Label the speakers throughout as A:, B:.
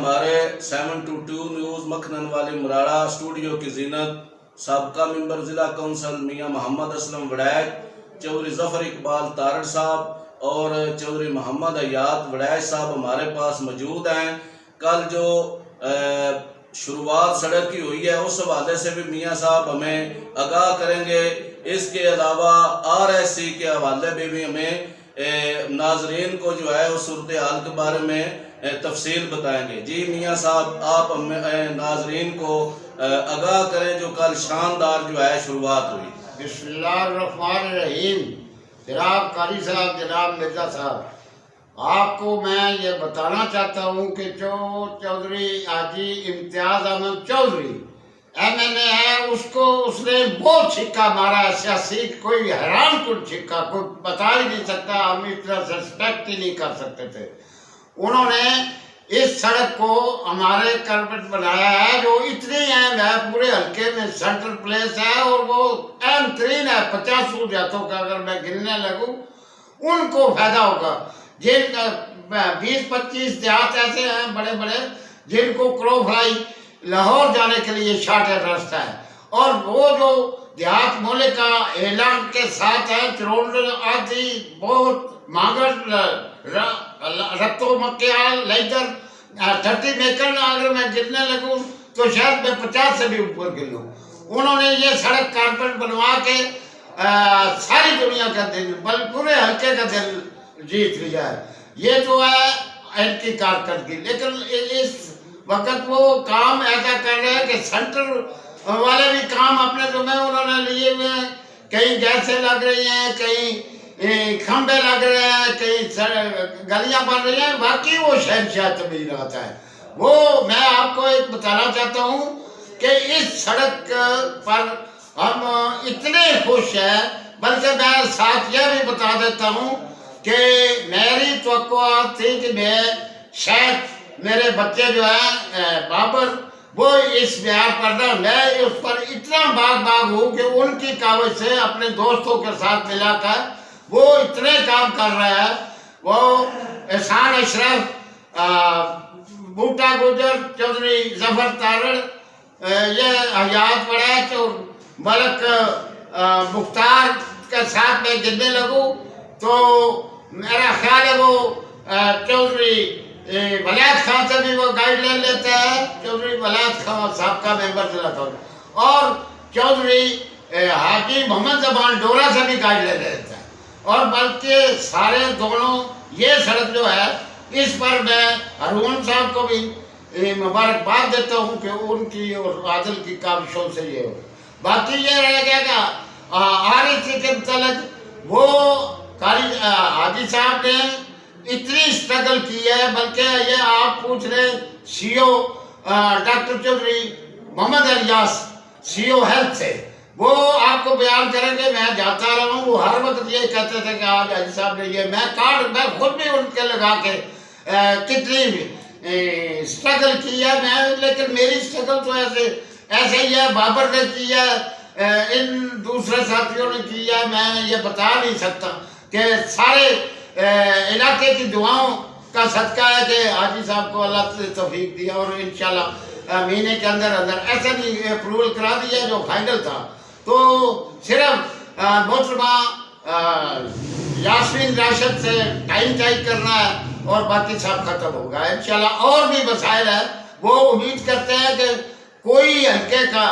A: ہمارے 722 نیوز مکھنن والی مراڑا اسٹوڈیو کی زینت سابقہ ممبر ضلع کونسل میاں محمد اسلم وڑائچ، چودھری ظفر اقبال تارڑ صاحب اور چودھری محمد عیاد وڑائچ صاحب ہمارے پاس موجود ہیں۔ کل جو شروعات سڑک کی ہوئی ہے اس حوالے سے بھی میاں صاحب ہمیں آگاہ کریں گے۔ اس کے علاوہ RSC کے حوالے بھی ہمیں ناظرین کو جو ہے اس صورتحال کے بارے میں تفصیل بتائیں گے۔ جی میاں صاحب، آپ ناظرین کو آگاہ کریں جو کل شاندار جو ہے شروعات ہوئی۔
B: بسم اللہ الرحمن الرحیم۔ جناب قاری صاحب، جناب مرزا صاحب، آپ کو میں یہ بتانا چاہتا ہوں کہ جو چودھری حاجی امتیاز احمد چودھری MLA ہے، اس نے وہ چھکا مارا ہے سیاسی، کوئی حیران کن چھکا، کوئی بتا ہی نہیں سکتا، ہم اس طرح سسپیکٹ ہی نہیں کر سکتے تھے۔ انہوں نے اس سڑک کو ہمارے کلپٹ بنایا ہے جو اتنی اہم ہے، پورے حلقے میں سینٹرل پلیس ہے اور وہ اہم ترین ہے۔ 50 سہولیاتوں کا اگر میں گننے لگوں ان کو فائدہ ہوگا۔ جن 20-25 دیہات ایسے ہیں بڑے بڑے جن کو کرو فلائی لاہور جانے کے لیے شارٹ راستہ ہے، اور وہ جو دیہات مولے کا اعلان کے ساتھ ہے، چروڈ آدھی بہت مانگڑ رتو مکیال لیدر 30 میکن، اگر میں گرنے لگوں تو شاید میں 50 سے بھی اوپر گر لوں۔ انہوں نے یہ سڑک کارپیٹ بنوا کے ساری دنیا کا دل، بلکہ پورے حلقے کا دل جیت لیا ہے۔ یہ جو ہے ان کی کارکردگی، لیکن اس وقت وہ کام ایسا کر رہے ہیں کہ سینٹر والے بھی کام اپنے ذمہ انہوں نے لیے ہوئے ہیں۔ کہیں گیسیں لگ رہی ہیں، کہیں کھمبے لگ رہے ہیں، کہیں گلیاں بن رہی ہیں۔ باقی وہ شہنشاہ تعمیرات ہے۔ وہ میں آپ کو ایک بتانا چاہتا ہوں کہ اس سڑک پر ہم اتنے خوش ہیں، بلکہ میں ساتھ یہ بھی بتا دیتا ہوں کہ میری توقعات تھی کہ میں شاید میرے بچے جو ہیں بابر وہ اس معیار پر نہ، میں اس پر اتنا باغ ہوں کہ ان کی کاوش سے اپنے دوستوں کے ساتھ ملا کر وہ اتنے کام کر رہا ہے۔ وہ احسان اشرف، بوٹا گجر، چودھری ظفر تارڑ، یہ حیات وڑائچ اور ملک مختار کے ساتھ میں گرنے لگوں تو میرا خیال ہے وہ چودھری ولایت خان سے بھی وہ گائیڈ لے لیتا ہے، چودھری ولایت خان صاحب کا ممبر ضلع تھا، اور چودھری حاجی محمد زبان ڈورا سے بھی گائیڈ لے لیتا ہے۔ اور بلکہ سارے دونوں یہ سڑک جو ہے اس پر میں ہارون صاحب کو بھی مبارکباد دیتا ہوں کہ ان کی اور عادل کی کاوشوں سے یہ ہو۔ باقی یہ رہ گیا کہ RSC کے متعلق وہ قاری حاجی صاحب نے اتنی اسٹرگل کی ہے، بلکہ یہ آپ پوچھ رہے CO ڈاکٹر چودھری محمد الیاس CO ہیلتھ سے، وہ آپ کو بیان کریں گے۔ میں جاتا رہا ہوں، وہ ہر وقت یہ کہتے تھے کہ آج حاجی صاحب نے یہ، میں کارڈ میں خود بھی ان کے لگا کے کتنی اسٹرگل کی ہے میں، لیکن میری اسٹرگل تو ایسے ہی ہے، بابر نے کی ہے، ان دوسرے ساتھیوں نے کی ہے، میں یہ بتا نہیں سکتا کہ سارے علاقے کی دعاؤں کا صدقہ ہے کہ حاجی صاحب کو اللہ نے توفیق دیا، اور انشاءاللہ مہینے کے اندر ایسا نہیں اپروول کرا دیا جو فائنل تھا۔ تو صرف محترمہ یاسمین راشد سے ٹائم چیک کرنا ہے اور باقی سب ختم ہوگا انشاءاللہ۔ اور بھی مسائل ہیں، وہ امید کرتے ہیں کہ کوئی حلقے کا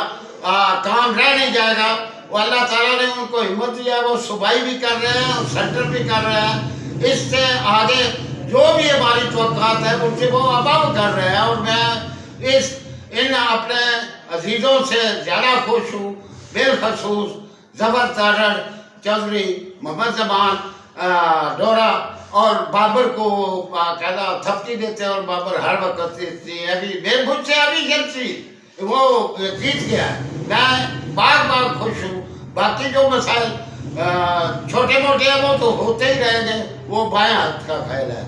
B: کام رہ نہیں جائے گا۔ وہ اللہ تعالیٰ نے ان کو ہمت دیا ہے، وہ صوبائی بھی کر رہے ہیں اور سینٹر بھی کر رہے ہیں۔ اس سے آگے جو بھی ہماری توقعات ہیں ان سے وہ اباؤ کر رہے ہیں، اور میں ان اپنے عزیزوں سے زیادہ خوش ہوں، بالخصوص ظفر تارڑ، چودھری محمد زبان ڈورا اور بابر کو باقاعدہ تھپکی دیتے ہیں، اور بابر ہر وقت ابھی میرے مجھ سے ابھی جلسی وہ جیت گیا ہے۔ میں باغ خوش ہوں۔ باقی جو مسائل چھوٹے موٹے ہیں وہ تو ہوتے ہی رہیں گے، وہ بائیں ہاتھ کا کھیل ہے۔